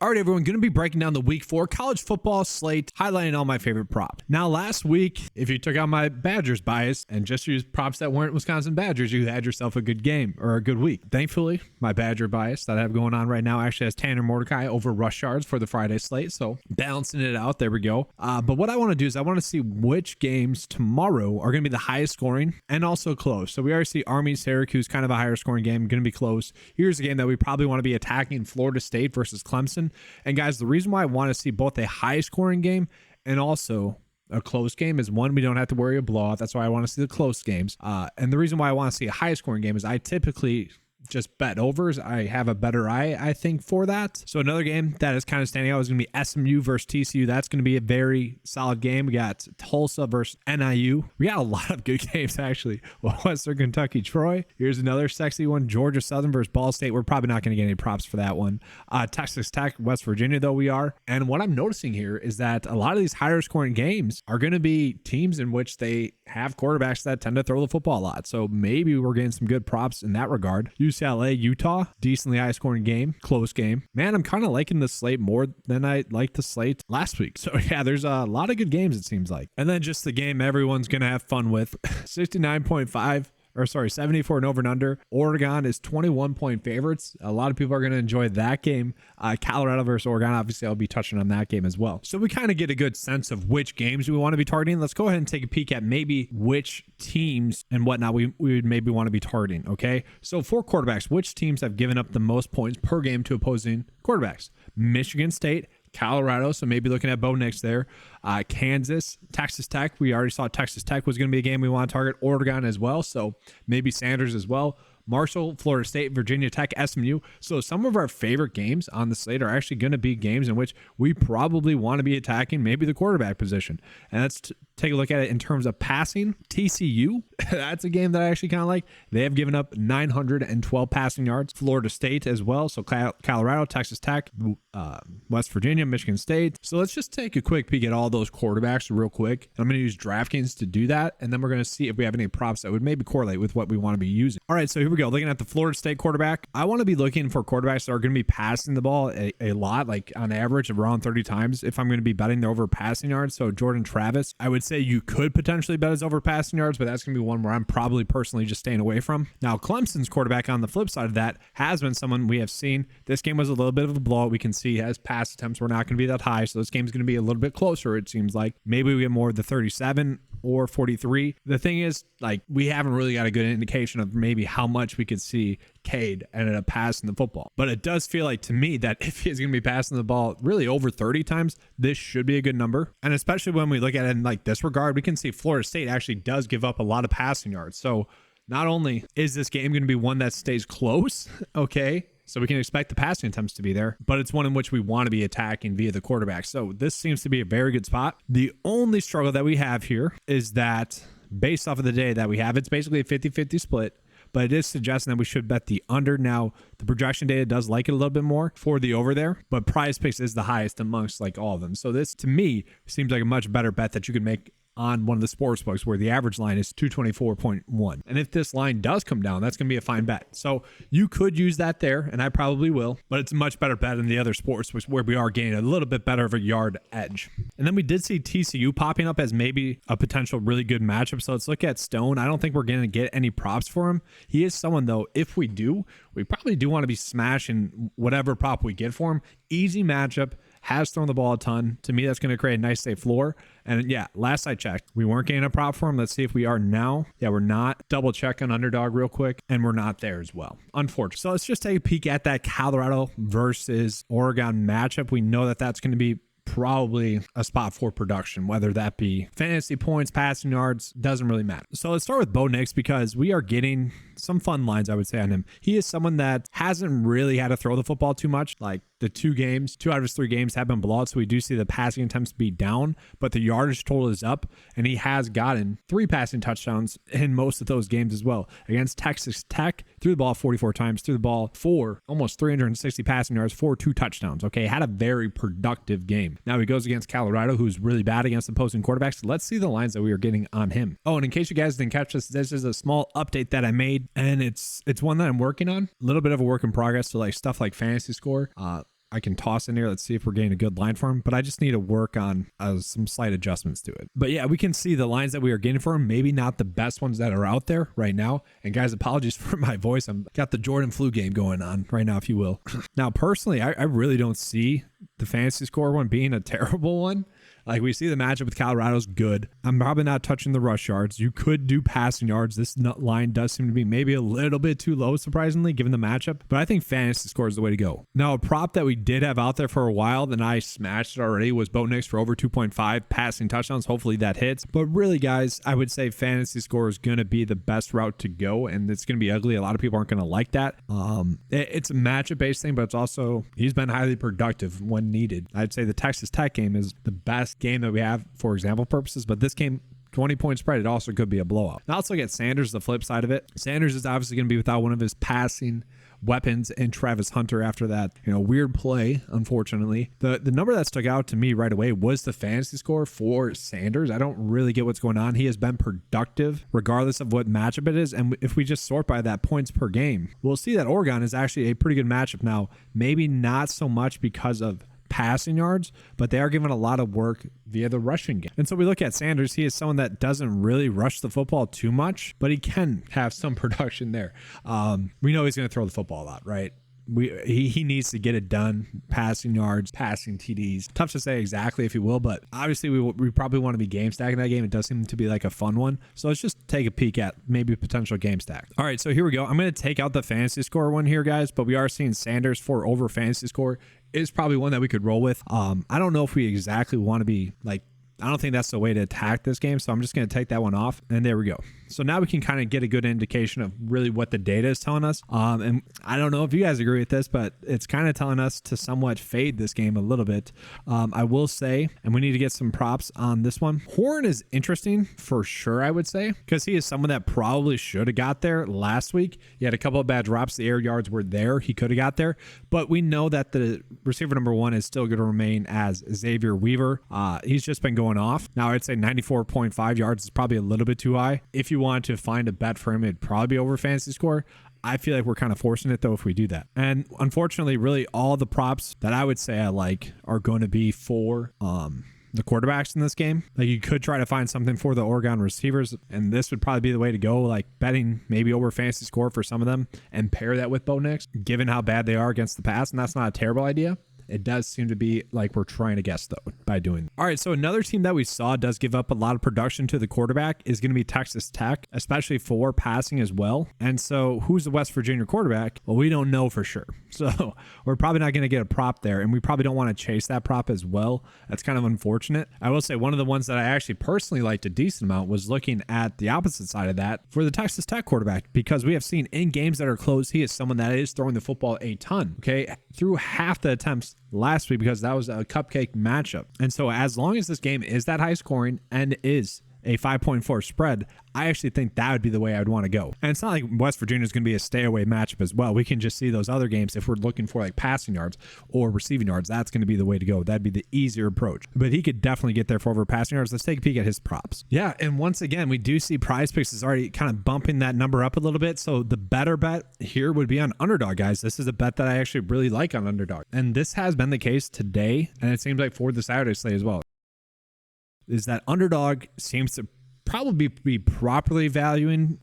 All right, everyone, going to be breaking down the week 4 college football slate, highlighting all my favorite props. Now, last week, if you took out my Badgers bias and just used props that weren't Wisconsin Badgers, you had yourself a good game or a good week. Thankfully, my Badger bias that I have going on right now actually has Tanner Mordecai over rush yards for the Friday slate, so balancing it out, there we go. But what I want to do is I want to see which games tomorrow are going to be the highest scoring and also close. So we already see Army, Syracuse, kind of a higher scoring game, going to be close. Here's a game that we probably want to be attacking, Florida State versus Clemson. And guys, the reason why I want to see both a high scoring game and also a close game is, one, we don't have to worry a blowout. That's why I want to see the close games. And the reason why I want to see a high scoring game is I typically just bet overs. I have a better eye, I think, for that. So another game that is kind of standing out is going to be SMU versus TCU. That's going to be a very solid game. We got Tulsa versus NIU. We got a lot of good games, actually. Well, Western Kentucky, Troy. Here's another sexy one. Georgia Southern versus Ball State. We're probably not going to get any props for that one. Texas Tech, West Virginia, though we are. And what I'm noticing here is that a lot of these higher scoring games are going to be teams in which they have quarterbacks that tend to throw the football a lot. So maybe we're getting some good props in that regard. UCLA, Utah, decently high scoring game, close game. Man, I'm kind of liking the slate more than I liked the slate last week. So yeah, there's a lot of good games, it seems like. And then just the game everyone's going to have fun with. 74 and over and under. Oregon is 21-point favorites. A lot of people are going to enjoy that game. Colorado versus Oregon, obviously I'll be touching on that game as well. So we kind of get a good sense of which games we want to be targeting. Let's go ahead and take a peek at maybe which teams and whatnot we would maybe want to be targeting, okay? So for quarterbacks, which teams have given up the most points per game to opposing quarterbacks? Michigan State, Colorado, so maybe looking at Bo Nix there. Kansas, Texas Tech. We already saw Texas Tech was going to be a game we want to target. Oregon as well, so maybe Sanders as well. Marshall, Florida State, Virginia Tech, SMU. So some of our favorite games on the slate are actually going to be games in which we probably want to be attacking maybe the quarterback position. And let's take a look at it in terms of passing. TCU, that's a game that I actually kind of like. They have given up 912 passing yards. Florida State as well. So Colorado, Texas Tech, West Virginia, Michigan State. So let's just take a quick peek at all those quarterbacks real quick. I'm going to use DraftKings to do that. And then we're going to see if we have any props that would maybe correlate with what we want to be using. All right, so here we go. Looking at the Florida State quarterback, I want to be looking for quarterbacks that are going to be passing the ball a lot, like on average around 30 times if I'm going to be betting the over passing yards. So Jordan Travis, I would say you could potentially bet his over passing yards, but that's going to be one where I'm probably personally just staying away from. Now, Clemson's quarterback on the flip side of that has been someone we have seen. This game was a little bit of a blowout. We can see his pass attempts were not going to be that high, so this game's going to be a little bit closer, it seems like. Maybe we get more of the 37 or 43. The thing is, like, we haven't really got a good indication of maybe how much we could see Cade ended up passing the football. But it does feel like to me that if he's going to be passing the ball really over 30 times, this should be a good number. And especially when we look at it in like this regard, we can see Florida State actually does give up a lot of passing yards. So not only is this game going to be one that stays close, okay, so we can expect the passing attempts to be there, but it's one in which we want to be attacking via the quarterback. So this seems to be a very good spot. The only struggle that we have here is that based off of the day that we have, it's basically a 50-50 split, but it is suggesting that we should bet the under. Now, the projection data does like it a little bit more for the over there, but PrizePicks is the highest amongst like all of them. So this, to me, seems like a much better bet that you could make on one of the sports books where the average line is 224.1. And if this line does come down, that's going to be a fine bet. So you could use that there, and I probably will, but it's a much better bet than the other sports, where we are gaining a little bit better of a yard edge. And then we did see TCU popping up as maybe a potential really good matchup. So let's look at Stone. I don't think we're going to get any props for him. He is someone, though, if we do, we probably do want to be smashing whatever prop we get for him. Easy matchup. Has thrown the ball a ton. To me, that's going to create a nice safe floor. And yeah, last I checked, we weren't getting a prop for him. Let's see if we are now. Yeah, we're not. Double check on Underdog real quick, and we're not there as well, unfortunately. So let's just take a peek at that Colorado versus Oregon matchup. We know that that's going to be probably a spot for production, whether that be fantasy points, passing yards, doesn't really matter. So let's start with Bo Nix because we are getting some fun lines, I would say, on him. He is someone that hasn't really had to throw the football too much. Like the 2 out of his 3 games have been blowouts, so we do see the passing attempts be down, but the yardage total is up, and he has gotten 3 passing touchdowns in most of those games as well. Against Texas Tech, threw the ball 44 times, threw the ball for almost 360 passing yards, 2 touchdowns. Okay, had a very productive game. Now he goes against Colorado, who's really bad against opposing quarterbacks. Let's see the lines that we are getting on him. Oh, and in case you guys didn't catch this is a small update that I made, and it's one that I'm working on. A little bit of a work in progress, so like stuff like fantasy score. I can toss in here. Let's see if we're getting a good line for him, but I just need to work on some slight adjustments to it. But yeah, we can see the lines that we are getting for him, maybe not the best ones that are out there right now. And guys, apologies for my voice. I'm got the Jordan flu game going on right now, if you will. Now, personally, I really don't see the fantasy score one being a terrible one. Like, we see the matchup with Colorado's good. I'm probably not touching the rush yards. You could do passing yards. This line does seem to be maybe a little bit too low, surprisingly, given the matchup. But I think fantasy score is the way to go. Now, a prop that we did have out there for a while, then I smashed it already, was Bo Nix for over 2.5 passing touchdowns. Hopefully that hits. But really, guys, I would say fantasy score is going to be the best route to go, and it's going to be ugly. A lot of people aren't going to like that. It's a matchup-based thing, but it's also, he's been highly productive when needed. I'd say the Texas Tech game is the best game that we have for example purposes, but this game, 20-point spread, it also could be a blowout. Now let's look at Sanders, the flip side of it. Sanders is obviously going to be without one of his passing weapons and Travis Hunter after that, weird play, unfortunately. The number that stuck out to me right away was the fantasy score for Sanders. I don't really get what's going on. He has been productive regardless of what matchup it is. And if we just sort by that points per game, we'll see that Oregon is actually a pretty good matchup. Now, maybe not so much because of passing yards, but they are given a lot of work via the rushing game. And so we look at Sanders. He is someone that doesn't really rush the football too much, but he can have some production there. We know he's going to throw the football a lot, right? He needs to get it done. Passing yards, passing TDs. Tough to say exactly if he will, but obviously we probably want to be game stacking that game. It does seem to be like a fun one. So let's just take a peek at maybe potential game stack. All right, so here we go. I'm going to take out the fantasy score one here, guys, but we are seeing Sanders for over fantasy score is probably one that we could roll with. I don't know if we exactly want to be like, I don't think that's the way to attack this game, so I'm just going to take that one off, and there we go. So now we can kind of get a good indication of really what the data is telling us. And I don't know if you guys agree with this, but it's kind of telling us to somewhat fade this game a little bit. I will say, and we need to get some props on this one. Horn is interesting for sure, I would say, because he is someone that probably should have got there last week. He had a couple of bad drops. The air yards were there. He could have got there, but we know that the receiver number one is still going to remain as Xavier Weaver. He's just been going off. Now, I'd say 94.5 yards is probably a little bit too high. If you want to find a bet for him, it'd probably be over fantasy score. I feel like we're kind of forcing it though if we do that. And unfortunately, really all the props that I would say I like are going to be for the quarterbacks in this game. Like, you could try to find something for the Oregon receivers, and this would probably be the way to go, like betting maybe over fantasy score for some of them and pair that with Bo Nix, given how bad they are against the pass. And that's not a terrible idea. It does seem to be like we're trying to guess, though, by doing that. All right, so another team that we saw does give up a lot of production to the quarterback is going to be Texas Tech, especially for passing as well. And so who's the West Virginia quarterback? Well, we don't know for sure. So we're probably not going to get a prop there, and we probably don't want to chase that prop as well. That's kind of unfortunate. I will say one of the ones that I actually personally liked a decent amount was looking at the opposite side of that for the Texas Tech quarterback, because we have seen in games that are close, he is someone that is throwing the football a ton, okay? Through half the attempts last week, because that was a cupcake matchup. And so as long as this game is that high scoring and is a 5.4 spread, I actually think that would be the way I would want to go. And it's not like West Virginia is going to be a stay away matchup as well. We can just see those other games. If we're looking for like passing yards or receiving yards, that's going to be the way to go. That'd be the easier approach, but he could definitely get there for over passing yards. Let's take a peek at his props. Yeah. And once again, we do see PrizePicks is already kind of bumping that number up a little bit. So the better bet here would be on Underdog, guys. This is a bet that I actually really like on Underdog. And this has been the case today. And it seems like for the Saturday slate as well, is that Underdog seems to probably be properly valuing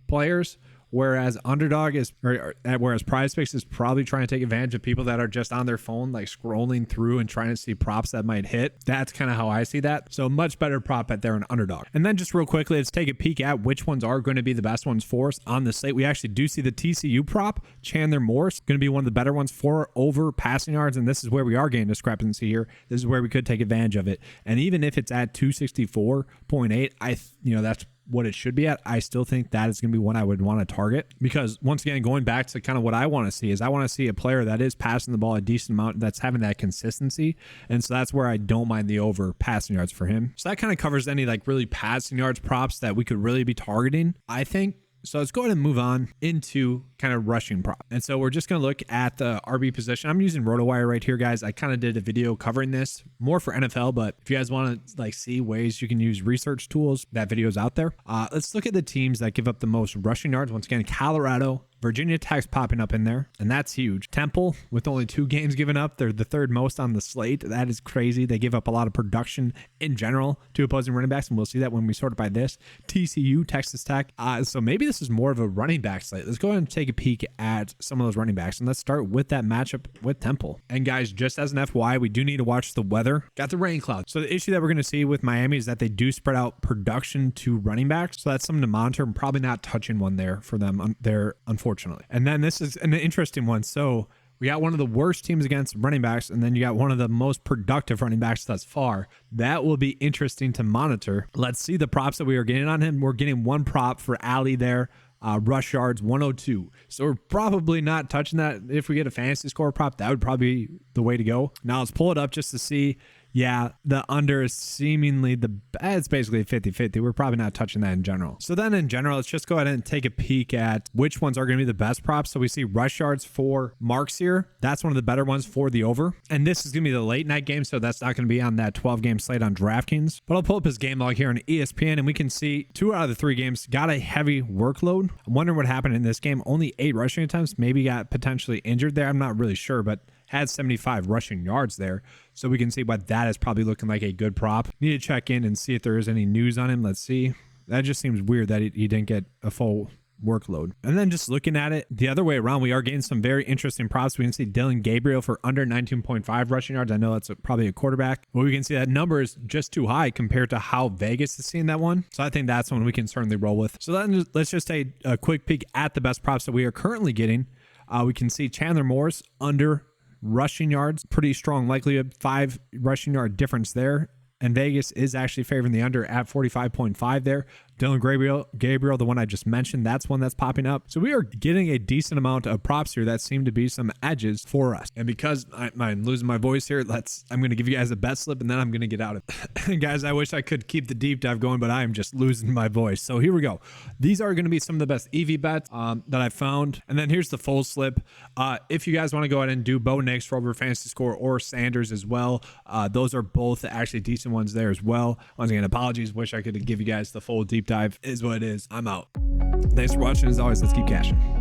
players, whereas Underdog is, whereas PrizePicks is probably trying to take advantage of people that are just on their phone, like scrolling through and trying to see props that might hit. That's kind of how I see that. So much better prop bet there in Underdog. And then just real quickly, let's take a peek at which ones are going to be the best ones for us on the slate. We actually do see the TCU prop, Chandler Morris, going to be one of the better ones for over passing yards. And this is where we are getting discrepancy here. This is where we could take advantage of it. And even if it's at 264.8, that's what it should be at. I still think that is going to be one I would want to target, because once again, going back to kind of what I want to see is I want to see a player that is passing the ball a decent amount, that's having that consistency. And so that's where I don't mind the over passing yards for him. So that kind of covers any like really passing yards props that we could really be targeting, I think. So let's go ahead and move on into kind of rushing prop. And so we're just going to look at the RB position. I'm using RotoWire right here, guys. I kind of did a video covering this more for NFL, but if you guys want to like see ways you can use research tools, that video is out there. Let's look at the teams that give up the most rushing yards. Once again, Colorado, Virginia Tech's popping up in there, and that's huge. Temple, with only 2 games given up, they're the 3rd most on the slate. That is crazy. They give up a lot of production in general to opposing running backs, and we'll see that when we sort it by this. TCU, Texas Tech. So maybe this is more of a running back slate. Let's go ahead and take a peek at some of those running backs, and let's start with that matchup with Temple. And guys, just as an FYI, we do need to watch the weather. Got the rain cloud. So the issue that we're going to see with Miami is that they do spread out production to running backs. So that's something to monitor. I'm probably not touching one there for them there, unfortunately. And then this is an interesting one. So we got one of the worst teams against running backs, and then you got one of the most productive running backs thus far. That will be interesting to monitor. Let's see the props that we are getting on him. We're getting 1 prop for Ali there. Rush yards 102. So we're probably not touching that. If we get a fantasy score prop, that would probably be the way to go. Now let's pull it up just to see. Yeah, the under is seemingly it's basically 50-50. We're probably not touching that in general. So then in general, let's just go ahead and take a peek at which ones are going to be the best props. So we see rush yards for Marks here. That's one of the better ones for the over. And this is going to be the late night game, so that's not going to be on that 12-game slate on DraftKings. But I'll pull up his game log here on ESPN, and we can see 2 out of the 3 games got a heavy workload. I'm wondering what happened in this game. Only 8 rushing attempts. Maybe got potentially injured there. I'm not really sure, but had 75 rushing yards there. So we can see what that is probably looking like a good prop. Need to check in and see if there is any news on him. Let's see. That just seems weird that he didn't get a full workload. And then just looking at it the other way around, we are getting some very interesting props. We can see Dylan Gabriel for under 19.5 rushing yards. I know that's probably a quarterback, but we can see that number is just too high compared to how Vegas is seeing that one. So I think that's one we can certainly roll with. So then let's just take a quick peek at the best props that we are currently getting. We can see Chandler Morris under rushing yards, pretty strong likelihood, 5 rushing yard difference there. And Vegas is actually favoring the under at 45.5 there. Dylan Gabriel, the one I just mentioned, that's one that's popping up. So we are getting a decent amount of props here that seem to be some edges for us. And because I'm losing my voice here, I'm going to give you guys a bet slip, and then I'm going to get out of it. Guys, I wish I could keep the deep dive going, but I am just losing my voice. So here we go. These are going to be some of the best EV bets that I found. And then here's the full slip. If you guys want to go ahead and do Bo Nix for over fantasy score or Sanders as well, those are both actually decent ones there as well. Once again, apologies. Wish I could give you guys the full deep dive. Is what it is. I'm out. Thanks for watching. As always, let's keep cashing.